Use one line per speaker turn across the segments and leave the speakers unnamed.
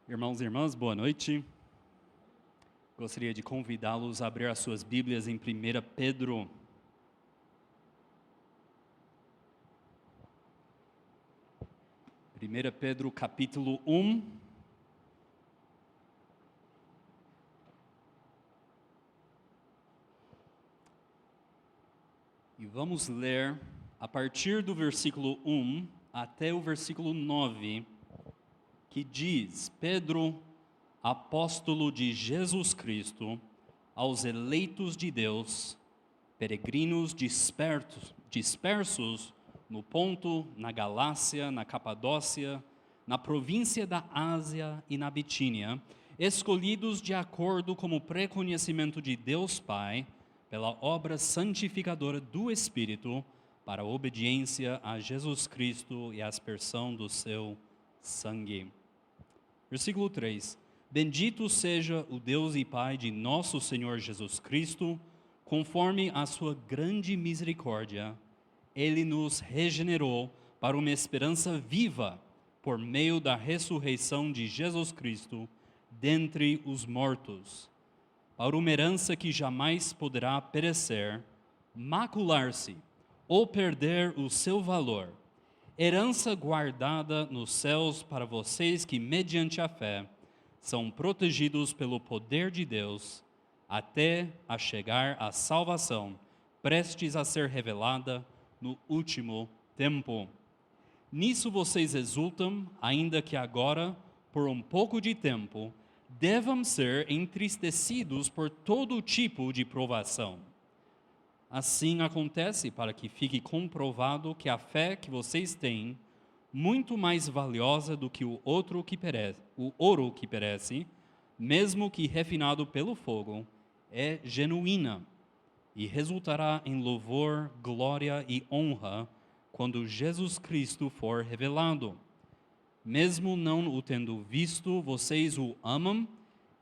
Irmãos e irmãs, boa noite. Gostaria de convidá-los a abrir as suas Bíblias em 1 Pedro. 1 Pedro capítulo 1. E vamos ler a partir do versículo 1 até o versículo 9, que diz: Pedro, apóstolo de Jesus Cristo, aos eleitos de Deus, peregrinos dispersos no Ponto, na Galácia, na Capadócia, na província da Ásia e na Bitínia, escolhidos de acordo com o pré-conhecimento de Deus Pai, pela obra santificadora do Espírito, para a obediência a Jesus Cristo e a aspersão do seu sangue. Versículo 3. Bendito seja o Deus e Pai de nosso Senhor Jesus Cristo, conforme a sua grande misericórdia, Ele nos regenerou para uma esperança viva por meio da ressurreição de Jesus Cristo dentre os mortos, para uma herança que jamais poderá perecer, macular-se ou perder o seu valor, herança guardada nos céus para vocês que, mediante a fé, são protegidos pelo poder de Deus, até a chegar à salvação, prestes a ser revelada no último tempo. Nisso vocês exultam, ainda que agora, por um pouco de tempo, devam ser entristecidos por todo tipo de provação. Assim acontece para que fique comprovado que a fé que vocês têm, muito mais valiosa do que o ouro que perece, mesmo que refinado pelo fogo, é genuína e resultará em louvor, glória e honra quando Jesus Cristo for revelado. Mesmo não o tendo visto, vocês o amam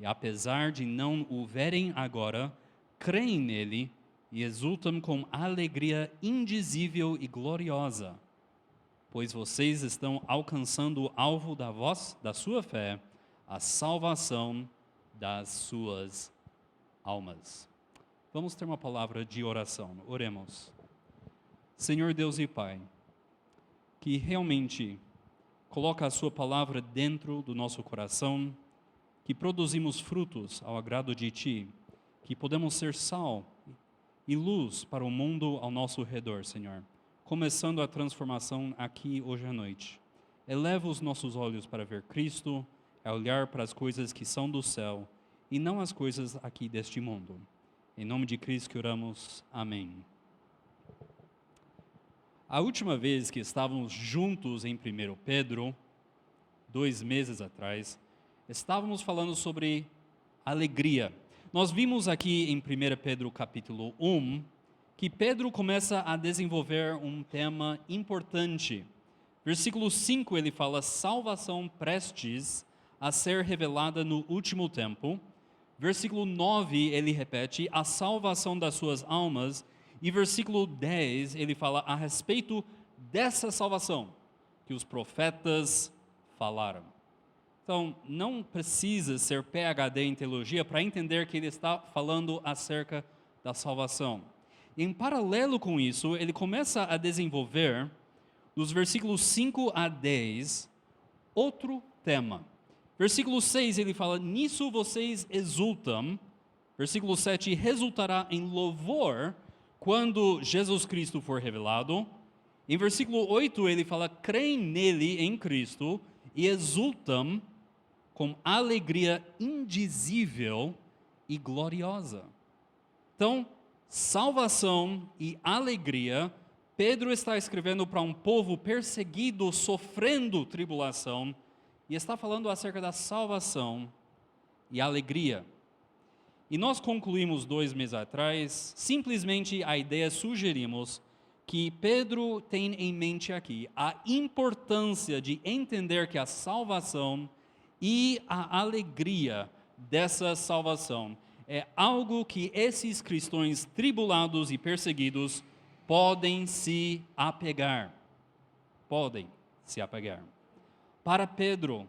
e, apesar de não o verem agora, creem nele e exultam com alegria indizível e gloriosa, pois vocês estão alcançando o alvo da sua fé, a salvação das suas almas. Vamos ter uma palavra de oração. Oremos. Senhor Deus e Pai, que realmente coloca a sua palavra dentro do nosso coração, que produzimos frutos ao agrado de Ti, que podemos ser sal e luz para o mundo ao nosso redor, Senhor, começando a transformação aqui hoje à noite. Eleva os nossos olhos para ver Cristo, a olhar para as coisas que são do céu e não as coisas aqui deste mundo. Em nome de Cristo que oramos. Amém. A última vez que estávamos juntos em 1 Pedro, 2 meses atrás, estávamos falando sobre alegria. Nós vimos aqui em 1 Pedro capítulo 1, que Pedro começa a desenvolver um tema importante. Versículo 5 ele fala, salvação prestes a ser revelada no último tempo. Versículo 9 ele repete, a salvação das suas almas. E versículo 10 ele fala a respeito dessa salvação que os profetas falaram. Então, não precisa ser PhD em teologia para entender que ele está falando acerca da salvação. Em paralelo com isso, ele começa a desenvolver, dos versículos 5 a 10, outro tema. Versículo 6, ele fala, nisso vocês exultam. Versículo 7, resultará em louvor quando Jesus Cristo for revelado. Em versículo 8, ele fala, creem nele, em Cristo, e exultam com alegria indizível e gloriosa. Então, salvação e alegria, Pedro está escrevendo para um povo perseguido, sofrendo tribulação, e está falando acerca da salvação e alegria. E nós concluímos 2 meses atrás, simplesmente a ideia sugerimos que Pedro tem em mente aqui a importância de entender que a salvação e a alegria dessa salvação é algo que esses cristãos tribulados e perseguidos podem se apegar. Para Pedro,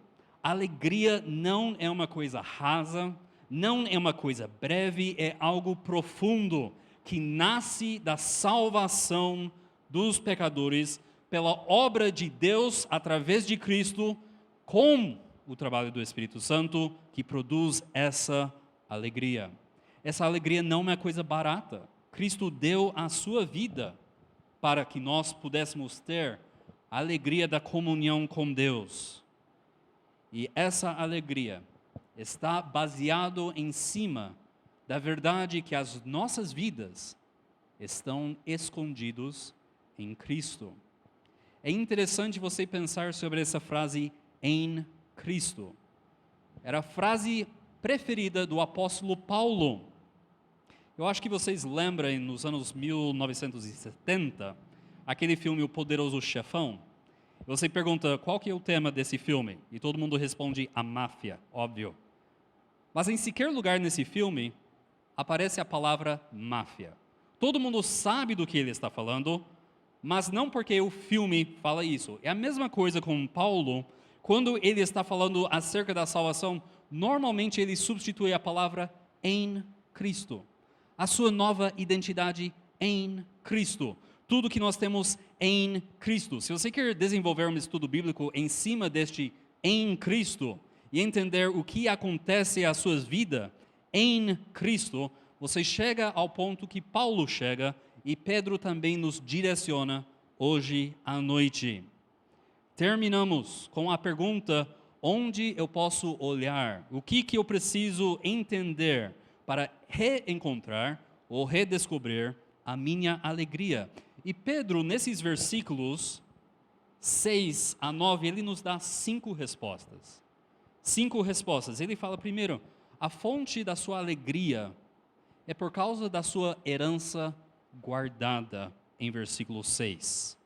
alegria não é uma coisa rasa, não é uma coisa breve, é algo profundo, que nasce da salvação dos pecadores pela obra de Deus através de Cristo, com o trabalho do Espírito Santo, que produz essa alegria. Essa alegria não é coisa barata. Cristo deu a sua vida para que nós pudéssemos ter a alegria da comunhão com Deus. E essa alegria está baseado em cima da verdade que as nossas vidas estão escondidos em Cristo. É interessante você pensar sobre essa frase, em Cristo. Era a frase preferida do apóstolo Paulo. Eu acho que vocês lembram, nos anos 1970, aquele filme O Poderoso Chefão. Você pergunta, qual que é o tema desse filme? E todo mundo responde, a máfia, óbvio. Mas em sequer lugar nesse filme, aparece a palavra máfia. Todo mundo sabe do que ele está falando, mas não porque o filme fala isso. É a mesma coisa com Paulo, quando ele está falando acerca da salvação, normalmente ele substitui a palavra em Cristo. A sua nova identidade em Cristo. Tudo que nós temos em Cristo. Se você quer desenvolver um estudo bíblico em cima deste em Cristo e entender o que acontece à sua vida em Cristo, você chega ao ponto que Paulo chega e Pedro também nos direciona hoje à noite. Terminamos com a pergunta, onde eu posso olhar? O que eu preciso entender para reencontrar ou redescobrir a minha alegria? E Pedro, nesses versículos 6 a 9, ele nos dá 5 respostas. 5 respostas. Ele fala primeiro, a fonte da sua alegria é por causa da sua herança guardada, em versículo 6.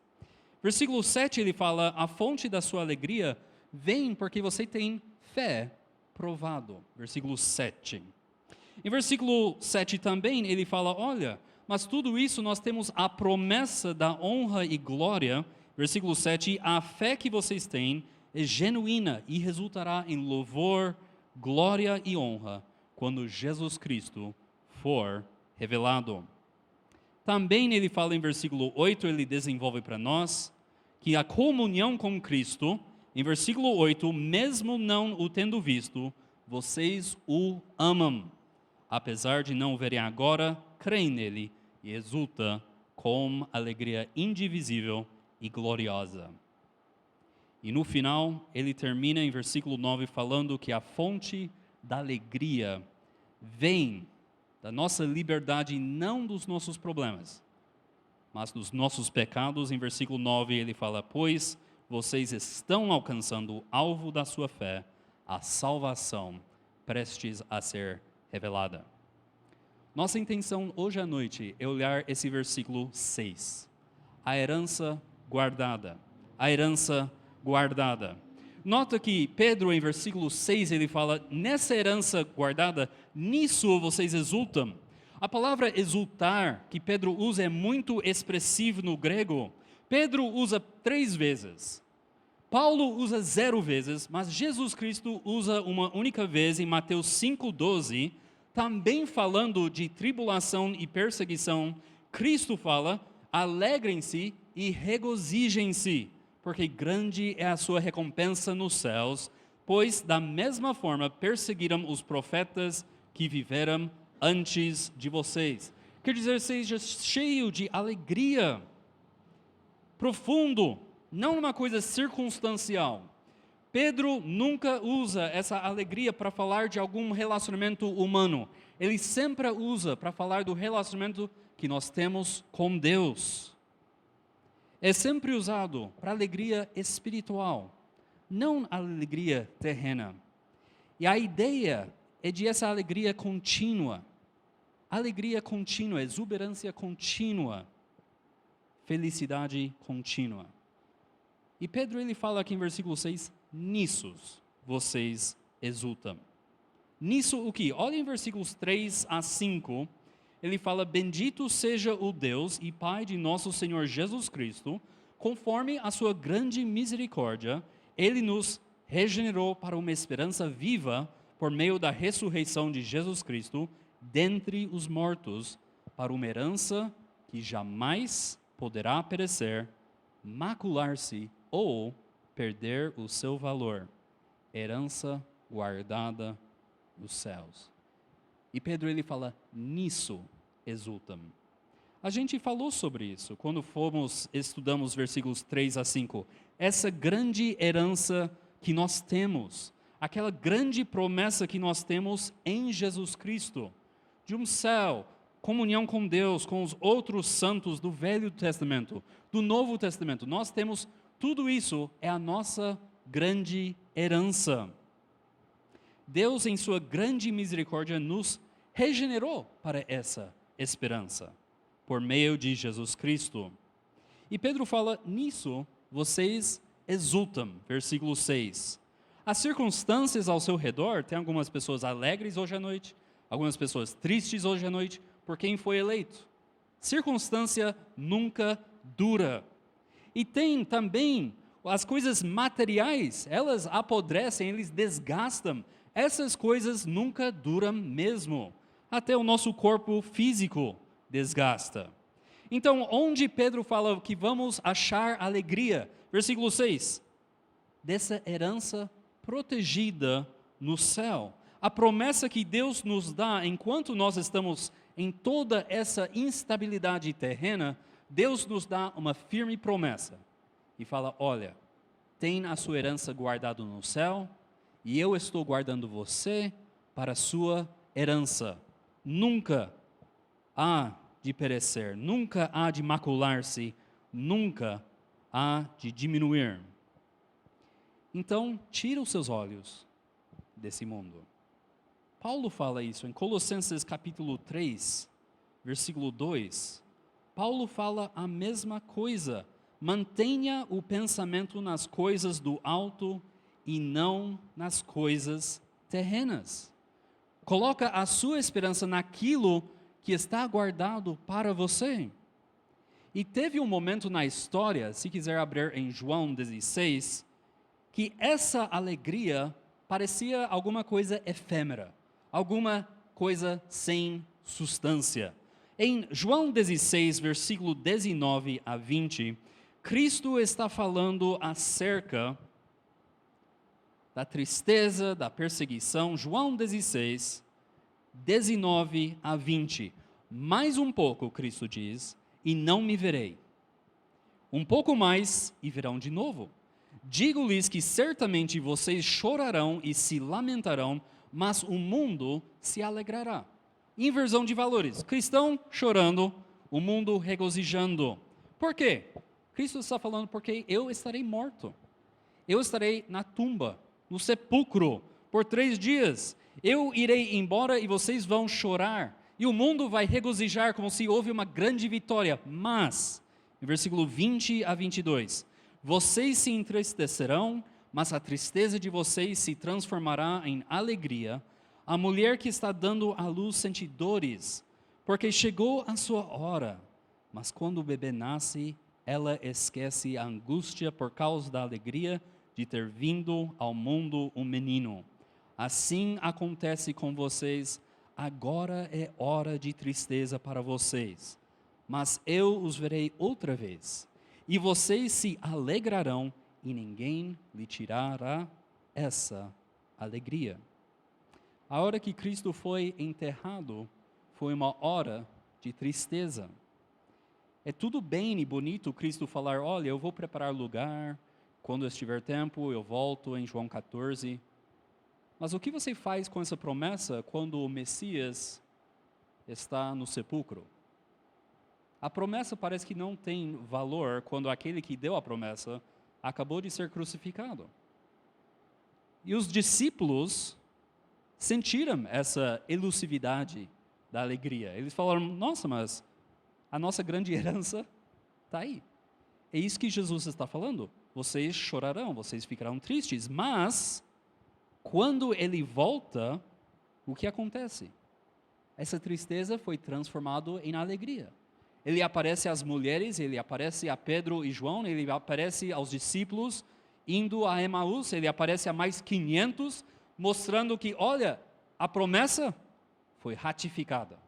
Versículo 7 ele fala, a fonte da sua alegria vem porque você tem fé provado. Versículo 7. Em versículo 7 também ele fala, olha, mas tudo isso nós temos a promessa da honra e glória. Versículo 7, a fé que vocês têm é genuína e resultará em louvor, glória e honra quando Jesus Cristo for revelado. Também ele fala em versículo 8, ele desenvolve para nós que a comunhão com Cristo, em versículo 8, mesmo não o tendo visto, vocês o amam. Apesar de não o verem agora, creem nele e exulta com alegria indivisível e gloriosa. E no final, ele termina em versículo 9 falando que a fonte da alegria vem da nossa liberdade, não dos nossos problemas, mas dos nossos pecados. Em versículo 9 ele fala, pois vocês estão alcançando o alvo da sua fé, a salvação prestes a ser revelada. Nossa intenção hoje à noite é olhar esse versículo 6. A herança guardada. A herança guardada. Nota que Pedro, em versículo 6, ele fala, nessa herança guardada, nisso vocês exultam. A palavra exultar que Pedro usa é muito expressivo no grego. Pedro usa 3 vezes. Paulo usa 0 vezes, mas Jesus Cristo usa uma única vez em Mateus 5,12, também falando de tribulação e perseguição. Cristo fala, alegrem-se e regozijem-se, porque grande é a sua recompensa nos céus, pois da mesma forma perseguiram os profetas que viveram antes de vocês. Quer dizer, seja cheio de alegria, profundo, não uma coisa circunstancial. Pedro nunca usa essa alegria para falar de algum relacionamento humano. Ele sempre usa para falar do relacionamento que nós temos com Deus. É sempre usado para alegria espiritual, não alegria terrena. E a ideia é de essa alegria contínua. Alegria contínua, exuberância contínua, felicidade contínua. E Pedro ele fala aqui em versículo 6, nisso vocês exultam. Nisso o que? Olha em versículos 3 a 5, ele fala, bendito seja o Deus e Pai de nosso Senhor Jesus Cristo, conforme a sua grande misericórdia, ele nos regenerou para uma esperança viva por meio da ressurreição de Jesus Cristo dentre os mortos, para uma herança que jamais poderá perecer, macular-se ou perder o seu valor, herança guardada nos céus. E Pedro ele fala, nisso exultam. A gente falou sobre isso quando estudamos versículos 3 a 5. Essa grande herança que nós temos, aquela grande promessa que nós temos em Jesus Cristo, de um céu, comunhão com Deus, com os outros santos do Velho Testamento, do Novo Testamento. Nós temos tudo isso, é a nossa grande herança. Deus, em sua grande misericórdia, nos regenerou para essa esperança, por meio de Jesus Cristo. E Pedro fala, nisso vocês exultam, versículo 6. As circunstâncias ao seu redor, tem algumas pessoas alegres hoje à noite, algumas pessoas tristes hoje à noite, por quem foi eleito. Circunstância nunca dura. E tem também as coisas materiais, elas apodrecem, eles desgastam. Essas coisas nunca duram mesmo. Até o nosso corpo físico desgasta. Então, onde Pedro fala que vamos achar alegria? Versículo 6. Dessa herança protegida no céu. A promessa que Deus nos dá enquanto nós estamos em toda essa instabilidade terrena, Deus nos dá uma firme promessa. E fala, olha, tem a sua herança guardada no céu, e eu estou guardando você para a sua herança. Nunca há de perecer, nunca há de macular-se, nunca há de diminuir. Então, tira os seus olhos desse mundo. Paulo fala isso em Colossenses capítulo 3, versículo 2. Paulo fala a mesma coisa. Mantenha o pensamento nas coisas do alto e não nas coisas terrenas. Coloca a sua esperança naquilo que está guardado para você. E teve um momento na história, se quiser abrir em João 16, que essa alegria parecia alguma coisa efêmera, alguma coisa sem substância. Em João 16, versículo 19 a 20, Cristo está falando acerca da tristeza, da perseguição. João 16, 19 a 20. Mais um pouco, Cristo diz, e não me verei. Um pouco mais e verão de novo. Digo-lhes que certamente vocês chorarão e se lamentarão, mas o mundo se alegrará. Inversão de valores. Cristão chorando, o mundo regozijando. Por quê? Cristo está falando porque eu estarei morto. Eu estarei na tumba, no sepulcro, por 3 dias. Eu irei embora e vocês vão chorar. E o mundo vai regozijar como se houve uma grande vitória. Mas, em versículo 20 a 22, vocês se entristecerão, mas a tristeza de vocês se transformará em alegria. A mulher que está dando à luz sente dores, porque chegou a sua hora. Mas quando o bebê nasce, ela esquece a angústia por causa da alegria de ter vindo ao mundo um menino. Assim acontece com vocês. Agora é hora de tristeza para vocês, mas eu os verei outra vez, e vocês se alegrarão, e ninguém lhe tirará essa alegria. A hora que Cristo foi enterrado, foi uma hora de tristeza. É tudo bem e bonito Cristo falar, olha, eu vou preparar lugar, quando estiver tempo eu volto, em João 14. Mas o que você faz com essa promessa quando o Messias está no sepulcro? A promessa parece que não tem valor quando aquele que deu a promessa acabou de ser crucificado. E os discípulos sentiram essa elusividade da alegria. Eles falaram, nossa, mas a nossa grande herança está aí. É isso que Jesus está falando. Vocês chorarão, vocês ficarão tristes, mas quando ele volta, o que acontece? Essa tristeza foi transformada em alegria. Ele aparece às mulheres, ele aparece a Pedro e João, ele aparece aos discípulos, indo a Emaús, ele aparece a mais 500, mostrando que, olha, a promessa foi ratificada.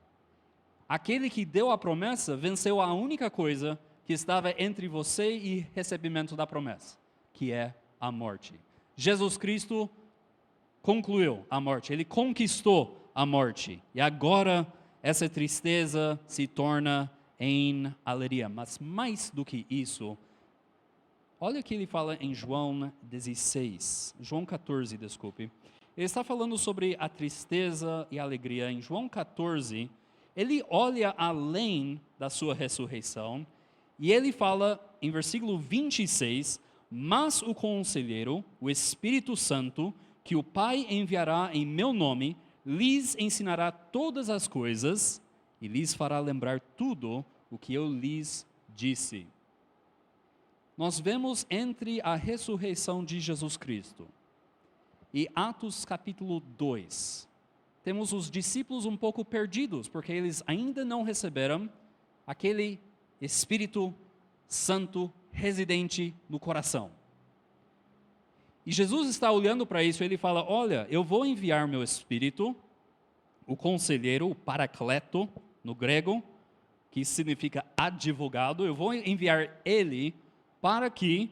Aquele que deu a promessa venceu a única coisa que estava entre você e recebimento da promessa, que é a morte. Jesus Cristo concluiu a morte, ele conquistou a morte. E agora essa tristeza se torna em alegria. Mas mais do que isso, olha o que ele fala em João 16, João 14, desculpe. Ele está falando sobre a tristeza e a alegria. Em João 14, ele olha além da sua ressurreição e ele fala em versículo 26, mas o Conselheiro, o Espírito Santo, que o Pai enviará em meu nome, lhes ensinará todas as coisas e lhes fará lembrar tudo o que eu lhes disse. Nós vemos entre a ressurreição de Jesus Cristo e Atos capítulo 2, temos os discípulos um pouco perdidos, porque eles ainda não receberam aquele Espírito Santo residente no coração. E Jesus está olhando para isso e ele fala, olha, eu vou enviar meu Espírito, o Conselheiro, o Paracleto, no grego, que significa advogado, eu vou enviar ele para que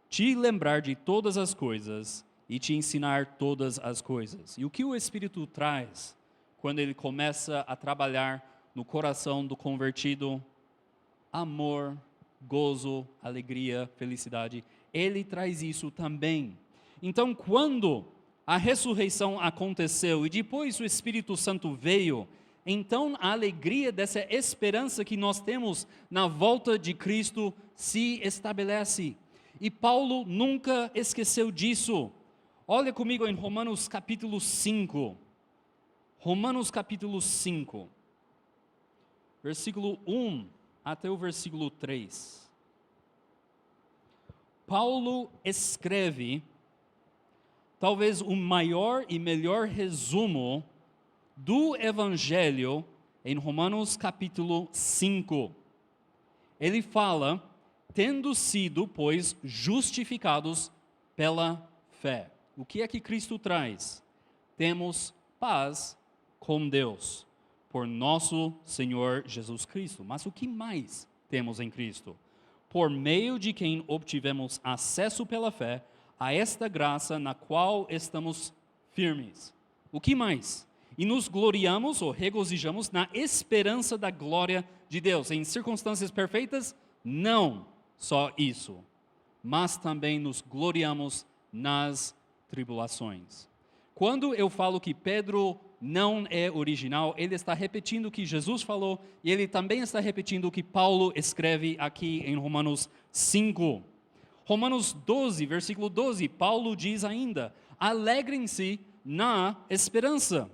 te lembrar de todas as coisas e te ensinar todas as coisas. E o que o Espírito traz quando ele começa a trabalhar no coração do convertido? Amor, gozo, alegria, felicidade. Ele traz isso também. Então, quando a ressurreição aconteceu e depois o Espírito Santo veio, então a alegria dessa esperança que nós temos na volta de Cristo se estabelece. E Paulo nunca esqueceu disso. Olha comigo em Romanos capítulo 5. Romanos capítulo 5. Versículo 1 até o versículo 3. Paulo escreve talvez o maior e melhor resumo do Evangelho em Romanos capítulo 5. Ele fala, tendo sido, pois, justificados pela fé. O que é que Cristo traz? Temos paz com Deus, por nosso Senhor Jesus Cristo. Mas o que mais temos em Cristo? Por meio de quem obtivemos acesso pela fé a esta graça na qual estamos firmes. O que mais? E nos gloriamos ou regozijamos na esperança da glória de Deus. Em circunstâncias perfeitas? Não só isso, mas também nos gloriamos nas tribulações. Quando eu falo que Pedro não é original, ele está repetindo o que Jesus falou e ele também está repetindo o que Paulo escreve aqui em Romanos 5. Romanos 12, versículo 12, Paulo diz ainda, alegrem-se na esperança.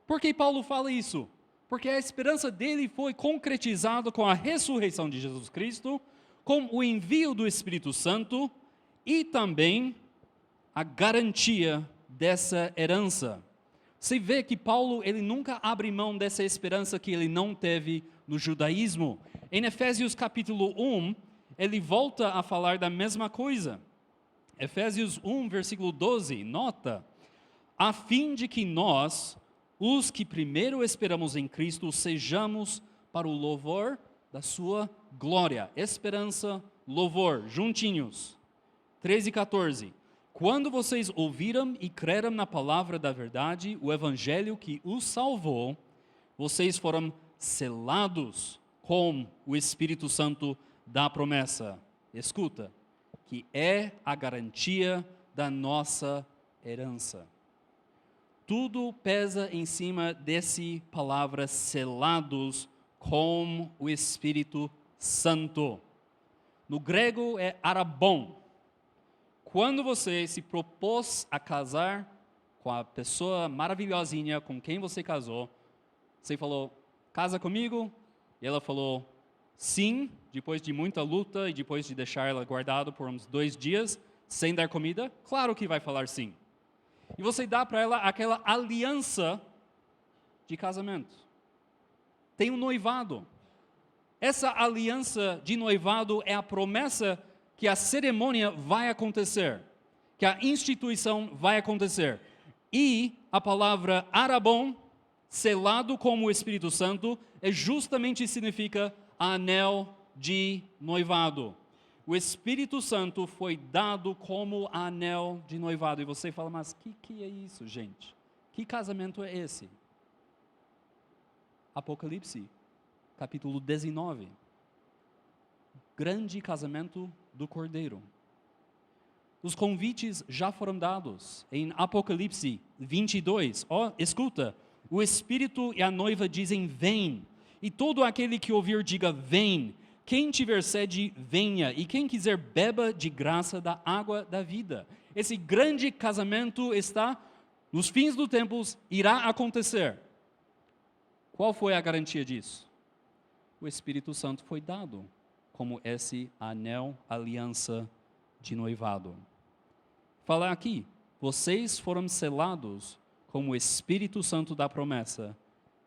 Por que Paulo fala isso? Porque a esperança dele foi concretizada com a ressurreição de Jesus Cristo, com o envio do Espírito Santo e também a garantia dessa herança. Você vê que Paulo, ele nunca abre mão dessa esperança que ele não teve no judaísmo. Em Efésios capítulo 1, ele volta a falar da mesma coisa. Efésios 1, versículo 12, nota, a fim de que nós, os que primeiro esperamos em Cristo, sejamos para o louvor da sua glória. Esperança, louvor, juntinhos. 13 e 14. Quando vocês ouviram e creram na palavra da verdade, o evangelho que os salvou, vocês foram selados com o Espírito Santo da promessa. Escuta, que é a garantia da nossa herança. Tudo pesa em cima dessa palavra selados com o Espírito Santo. No grego é arabon. Quando você se propôs a casar com a pessoa maravilhosinha com quem você casou, você falou, casa comigo? E ela falou, sim, depois de muita luta e depois de deixar ela guardada por uns 2 dias, sem dar comida, claro que vai falar sim. E você dá para ela aquela aliança de casamento. Tem um noivado. Essa aliança de noivado é a promessa que a cerimônia vai acontecer, que a instituição vai acontecer. E a palavra arabon, selado como o Espírito Santo, justamente significa anel de noivado. O Espírito Santo foi dado como anel de noivado. E você fala, mas que é isso, gente? Que casamento é esse? Apocalipse, capítulo 19. Grande casamento do Cordeiro. Os convites já foram dados em Apocalipse 22. Escuta, o Espírito e a noiva dizem, vem. E todo aquele que ouvir, diga, vem. Quem tiver sede, venha. E quem quiser, beba de graça da água da vida. Esse grande casamento está, nos fins dos tempos, irá acontecer. Qual foi a garantia disso? O Espírito Santo foi dado como esse anel, aliança de noivado. Fala aqui, vocês foram selados como o Espírito Santo da promessa,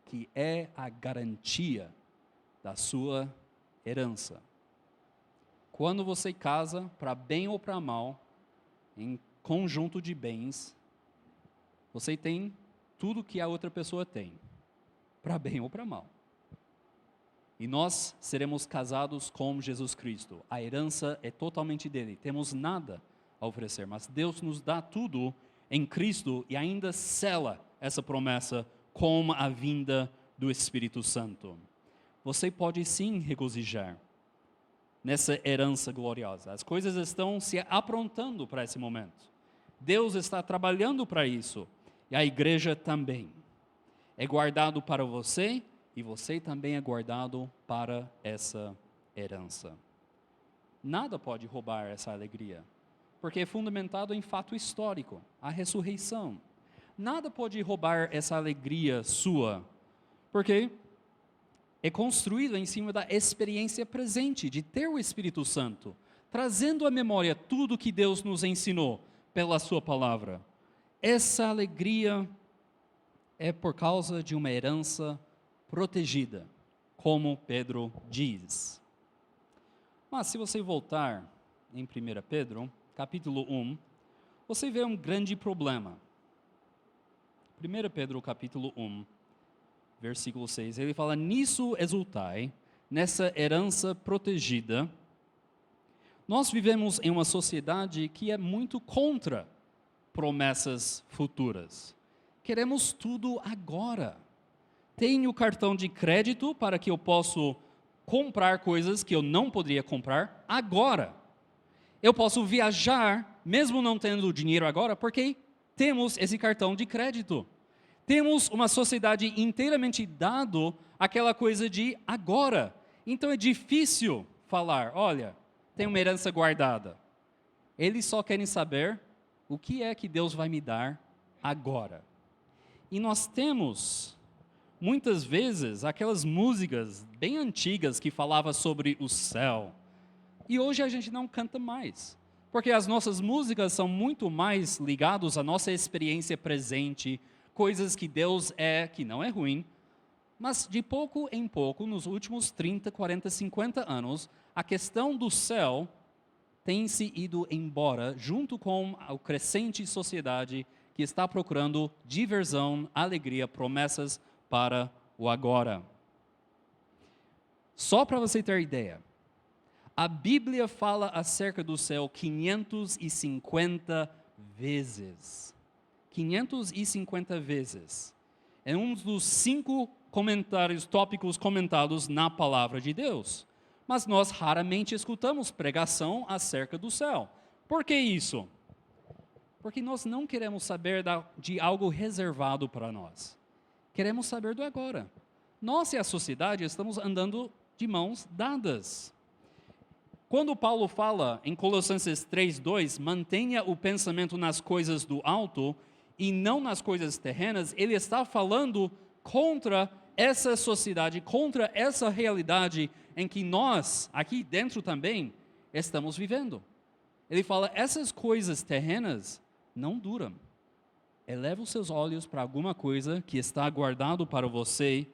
que é a garantia da sua herança. Quando você casa, para bem ou para mal, em conjunto de bens, você tem tudo que a outra pessoa tem, para bem ou para mal. E nós seremos casados com Jesus Cristo. A herança é totalmente dele. Temos nada a oferecer, mas Deus nos dá tudo em Cristo e ainda sela essa promessa com a vinda do Espírito Santo. Você pode sim regozijar nessa herança gloriosa. As coisas estão se aprontando para esse momento. Deus está trabalhando para isso. E a igreja também. É guardado para você e você também é guardado para essa herança. Nada pode roubar essa alegria, porque é fundamentado em fato histórico, a ressurreição. Nada pode roubar essa alegria sua, porque é construído em cima da experiência presente de ter o Espírito Santo, trazendo à memória tudo que Deus nos ensinou pela sua palavra. Essa alegria é por causa de uma herança protegida, como Pedro diz. Mas se você voltar em 1 Pedro, capítulo 1, você vê um grande problema. 1 Pedro, capítulo 1, versículo 6, ele fala, nisso exultai, nessa herança protegida. Nós vivemos em uma sociedade que é muito contra promessas futuras. Queremos tudo agora. Tenho cartão de crédito para que eu possa comprar coisas que eu não poderia comprar agora. Eu posso viajar, mesmo não tendo dinheiro agora, porque temos esse cartão de crédito. Temos uma sociedade inteiramente dado àquela coisa de agora. Então é difícil falar, olha, tem uma herança guardada. Eles só querem saber o que é que Deus vai me dar agora. E nós temos, muitas vezes, aquelas músicas bem antigas que falavam sobre o céu. E hoje a gente não canta mais. Porque as nossas músicas são muito mais ligadas à nossa experiência presente, coisas que Deus é, que não é ruim. Mas de pouco em pouco, nos últimos 30, 40, 50 anos, a questão do céu tem se ido embora, junto com a crescente sociedade que está procurando diversão, alegria, promessas para o agora. Só para você ter ideia, a Bíblia fala acerca do céu 550 vezes. 550 vezes. É um dos 5 tópicos comentados na palavra de Deus. Mas nós raramente escutamos pregação acerca do céu. Por que isso? Porque nós não queremos saber de algo reservado para nós. Queremos saber do agora. Nós e a sociedade estamos andando de mãos dadas. Quando Paulo fala em Colossenses 3:2, mantenha o pensamento nas coisas do alto e não nas coisas terrenas, ele está falando contra essa sociedade, contra essa realidade em que nós, aqui dentro também, estamos vivendo. Ele fala, essas coisas terrenas não duram. Eleva os seus olhos para alguma coisa que está guardado para você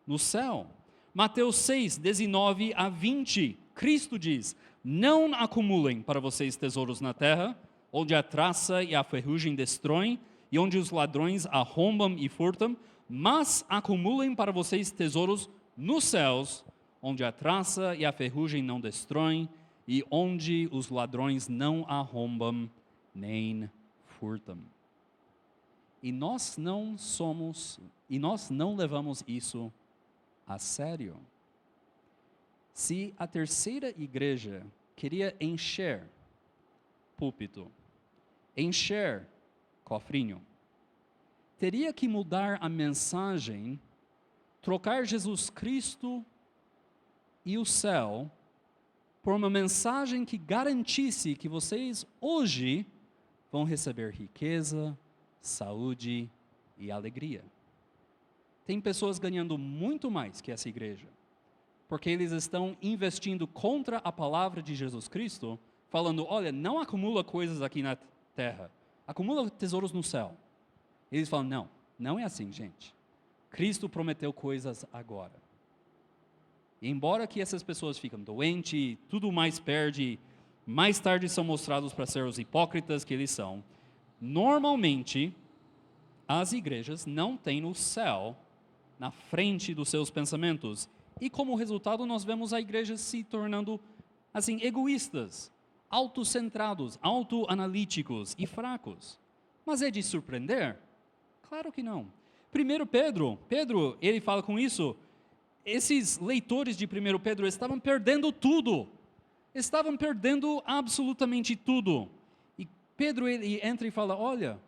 no céu. Mateus 6, 19 a 20, Cristo diz: não acumulem para vocês tesouros na terra, onde a traça e a ferrugem destroem, e onde os ladrões arrombam e furtam, mas acumulem para vocês tesouros nos céus, onde a traça e a ferrugem não destroem, e onde os ladrões não arrombam nem furtam. E nós não levamos isso a sério. Se a terceira igreja queria encher púlpito, encher cofrinho, teria que mudar a mensagem, trocar Jesus Cristo e o céu por uma mensagem que garantisse que vocês hoje vão receber riqueza, saúde e alegria. Tem pessoas ganhando muito mais que essa igreja, porque eles estão investindo contra a palavra de Jesus Cristo, falando: olha, não acumula coisas aqui na terra, acumula tesouros no céu. Eles falam: não é assim, gente. Cristo prometeu coisas agora. E embora que essas pessoas ficam doentes, tudo mais perde, mais tarde são mostrados para ser os hipócritas que eles são, normalmente as igrejas não têm o céu na frente dos seus pensamentos. E como resultado nós vemos a igreja se tornando assim egoístas, autocentrados, autoanalíticos e fracos. Mas é de surpreender? Claro que não. Primeiro Pedro, ele fala com isso. Esses leitores de 1 Pedro estavam perdendo tudo. Estavam perdendo absolutamente tudo. E Pedro ele entra e fala: olha,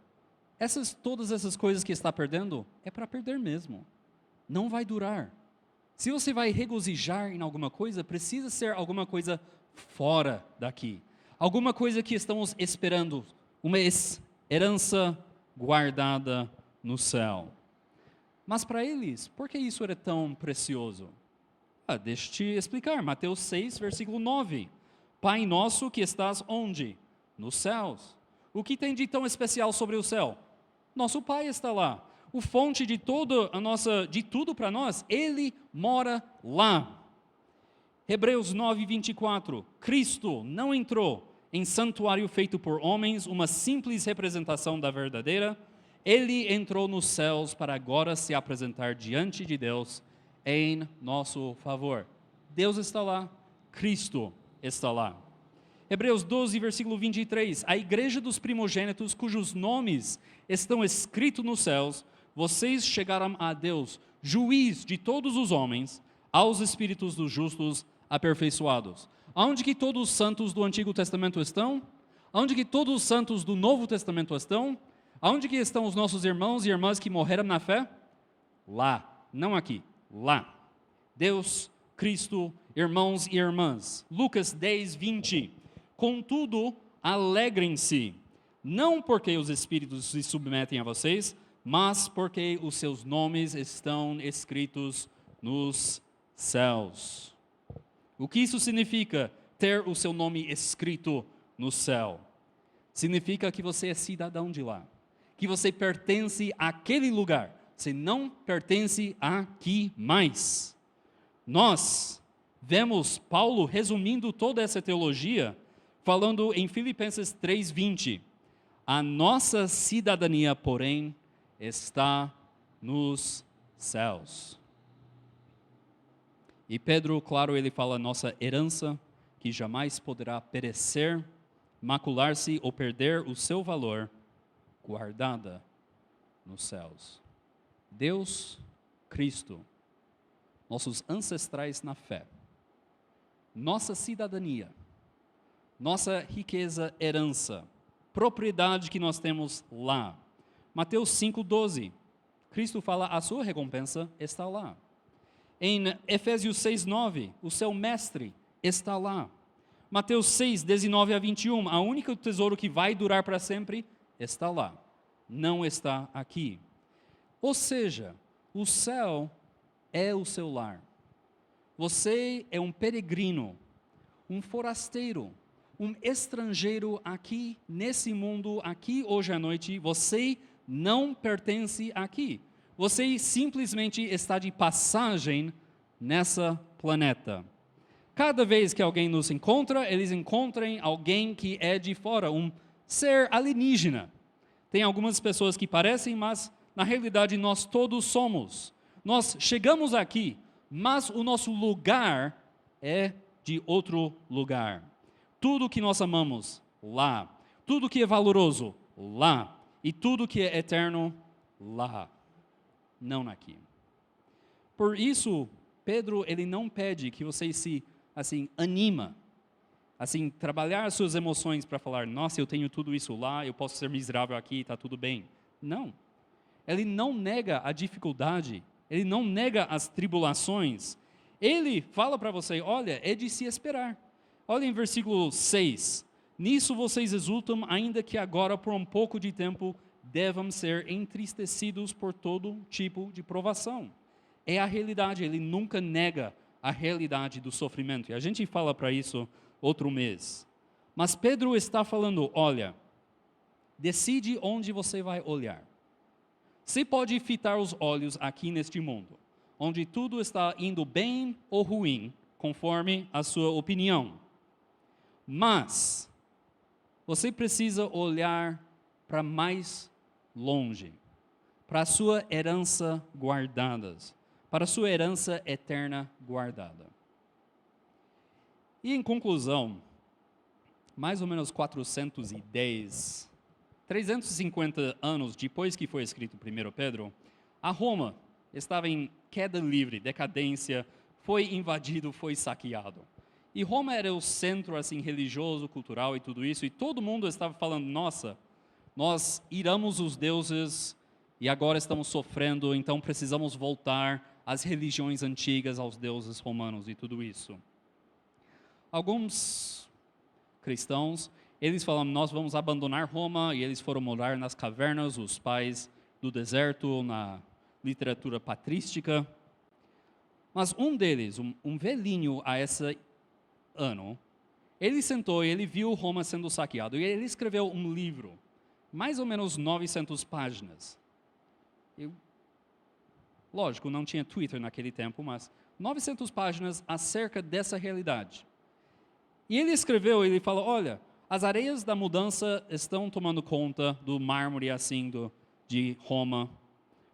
todas essas coisas que está perdendo, é para perder mesmo. Não vai durar. Se você vai regozijar em alguma coisa, precisa ser alguma coisa fora daqui. Alguma coisa que estamos esperando, uma herança guardada no céu. Mas para eles, por que isso era tão precioso? Deixa eu te explicar. Mateus 6, versículo 9. Pai nosso que estás onde? Nos céus. O que tem de tão especial sobre o céu? Nosso Pai está lá. O fonte de tudo para nós, Ele mora lá. Hebreus 9, 24. Cristo não entrou em santuário feito por homens, uma simples representação da verdadeira. Ele entrou nos céus para agora se apresentar diante de Deus em nosso favor. Deus está lá, Cristo está lá. Hebreus 12, versículo 23. A igreja dos primogênitos, cujos nomes estão escritos nos céus, vocês chegaram a Deus, juiz de todos os homens, aos espíritos dos justos aperfeiçoados. Onde que todos os santos do Antigo Testamento estão? Onde que todos os santos do Novo Testamento estão? Onde que estão os nossos irmãos e irmãs que morreram na fé? Lá, não aqui, lá. Deus, Cristo, irmãos e irmãs. Lucas 10, 20. Contudo, alegrem-se, não porque os espíritos se submetem a vocês, mas porque os seus nomes estão escritos nos céus. O que isso significa, ter o seu nome escrito no céu? Significa que você é cidadão de lá, que você pertence àquele lugar, você não pertence aqui mais. Nós vemos Paulo resumindo toda essa teologia, falando em Filipenses 3:20, a nossa cidadania, porém, está nos céus. E Pedro, claro, ele fala nossa herança, que jamais poderá perecer, macular-se ou perder o seu valor, guardada nos céus. Deus, Cristo, nossos ancestrais na fé, nossa cidadania, nossa riqueza, herança, propriedade que nós temos lá. Mateus 5:12, Cristo fala, a sua recompensa está lá. Em Efésios 6:9, o seu mestre está lá. Mateus 6:19 a 21, a única tesouro que vai durar para sempre está lá, não está aqui. Ou seja, o céu é o seu lar. Você é um peregrino, um forasteiro, um estrangeiro aqui nesse mundo, aqui hoje à noite. Você não pertence aqui. Você simplesmente está de passagem nessa planeta. Cada vez que alguém nos encontra, eles encontram alguém que é de fora, um ser alienígena. Tem algumas pessoas que parecem, mas na realidade nós todos somos. Nós chegamos aqui, mas o nosso lugar é de outro lugar. Tudo que nós amamos, lá. Tudo que é valoroso, lá. E tudo que é eterno, lá. Não aqui. Por isso, Pedro, ele não pede que você se, anima. Trabalhar as suas emoções para falar, nossa, eu tenho tudo isso lá, eu posso ser miserável aqui, está tudo bem. Não. Ele não nega a dificuldade, ele não nega as tribulações. Ele fala para você, olha, é de se esperar. Olha em versículo 6. Nisso vocês exultam, ainda que agora, por um pouco de tempo, devam ser entristecidos por todo tipo de provação. É a realidade, ele nunca nega a realidade do sofrimento. E a gente fala para isso outro mês. Mas Pedro está falando, olha, decide onde você vai olhar. Você pode fitar os olhos aqui neste mundo, onde tudo está indo bem ou ruim, conforme a sua opinião. Mas você precisa olhar para mais longe, para a sua herança guardada, para a sua herança eterna guardada. E em conclusão, mais ou menos 350 anos depois que foi escrito 1 Pedro, a Roma estava em queda livre, decadência, foi invadido, foi saqueado. E Roma era o centro religioso, cultural e tudo isso, e todo mundo estava falando, nossa, nós iramos os deuses e agora estamos sofrendo, então precisamos voltar às religiões antigas, aos deuses romanos e tudo isso. Alguns cristãos, eles falam, nós vamos abandonar Roma, e eles foram morar nas cavernas, os pais do deserto, na literatura patrística. Mas um deles, um velhinho a esse ano, ele sentou e ele viu Roma sendo saqueado, e ele escreveu um livro, mais ou menos 900 páginas. Lógico, não tinha Twitter naquele tempo, mas 900 páginas acerca dessa realidade. E ele escreveu, ele falou, olha, as areias da mudança estão tomando conta do mármore de Roma.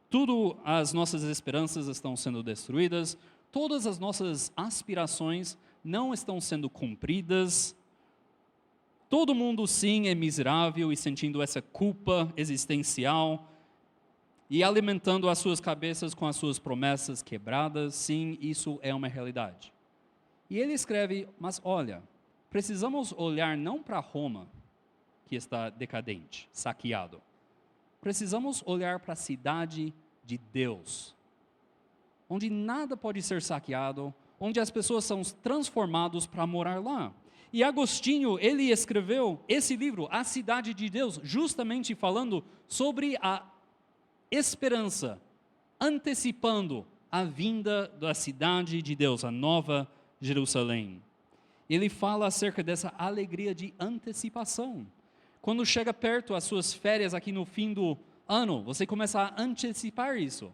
Tudo as nossas esperanças estão sendo destruídas, todas as nossas aspirações não estão sendo cumpridas. Todo mundo, sim, é miserável e sentindo essa culpa existencial e alimentando as suas cabeças com as suas promessas quebradas. Sim, isso é uma realidade. E ele escreve, mas olha, precisamos olhar não para Roma, que está decadente, saqueado. Precisamos olhar para a cidade de Deus, onde nada pode ser saqueado, onde as pessoas são transformadas para morar lá. E Agostinho, ele escreveu esse livro, A Cidade de Deus, justamente falando sobre a esperança, antecipando a vinda da cidade de Deus, a nova Jerusalém. Ele fala acerca dessa alegria de antecipação. Quando chega perto as suas férias aqui no fim do ano, você começa a antecipar isso.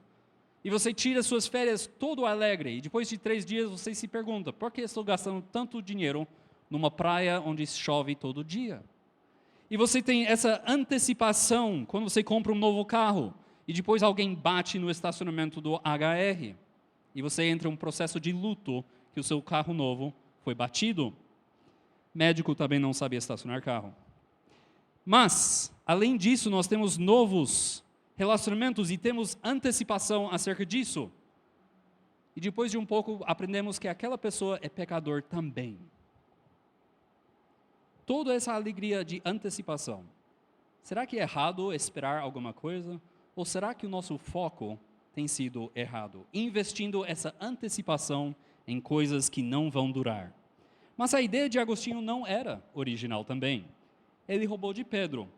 E você tira suas férias todo alegre. E depois de 3 dias você se pergunta, por que estou gastando tanto dinheiro numa praia onde chove todo dia? E você tem essa antecipação quando você compra um novo carro. E depois alguém bate no estacionamento do HR. E você entra em um processo de luto que o seu carro novo foi batido. Médico também não sabia estacionar carro. Mas, além disso, nós temos novos relacionamentos e temos antecipação acerca disso. E depois de um pouco, aprendemos que aquela pessoa é pecador também. Toda essa alegria de antecipação. Será que é errado esperar alguma coisa? Ou será que o nosso foco tem sido errado? Investindo essa antecipação em coisas que não vão durar. Mas a ideia de Agostinho não era original também. Ele roubou de Pedro.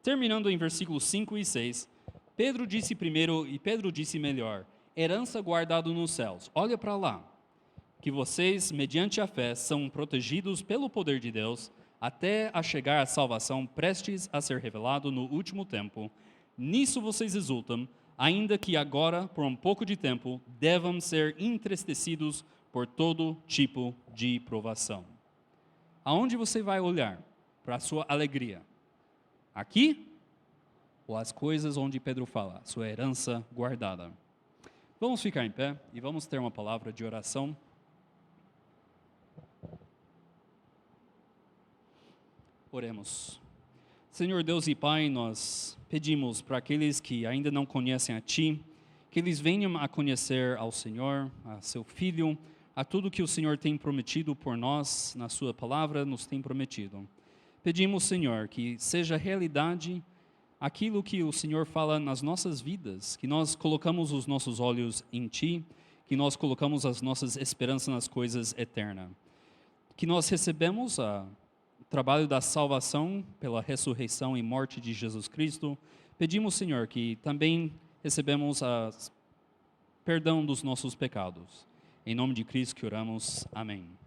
Terminando em versículos 5 e 6, Pedro disse primeiro e Pedro disse melhor, herança guardada nos céus, olha para lá, que vocês, mediante a fé, são protegidos pelo poder de Deus, até a chegar a salvação prestes a ser revelado no último tempo. Nisso vocês exultam, ainda que agora, por um pouco de tempo, devam ser entristecidos por todo tipo de provação. Aonde você vai olhar para a sua alegria? Aqui? Ou as coisas onde Pedro fala, sua herança guardada? Vamos ficar em pé e vamos ter uma palavra de oração. Oremos. Senhor Deus e Pai, nós pedimos para aqueles que ainda não conhecem a Ti, que eles venham a conhecer ao Senhor, a Seu Filho, a tudo que o Senhor tem prometido por nós, na Sua palavra nos tem prometido. Pedimos, Senhor, que seja realidade aquilo que o Senhor fala nas nossas vidas, que nós colocamos os nossos olhos em Ti, que nós colocamos as nossas esperanças nas coisas eternas. Que nós recebemos o trabalho da salvação pela ressurreição e morte de Jesus Cristo. Pedimos, Senhor, que também recebemos o perdão dos nossos pecados. Em nome de Cristo que oramos. Amém.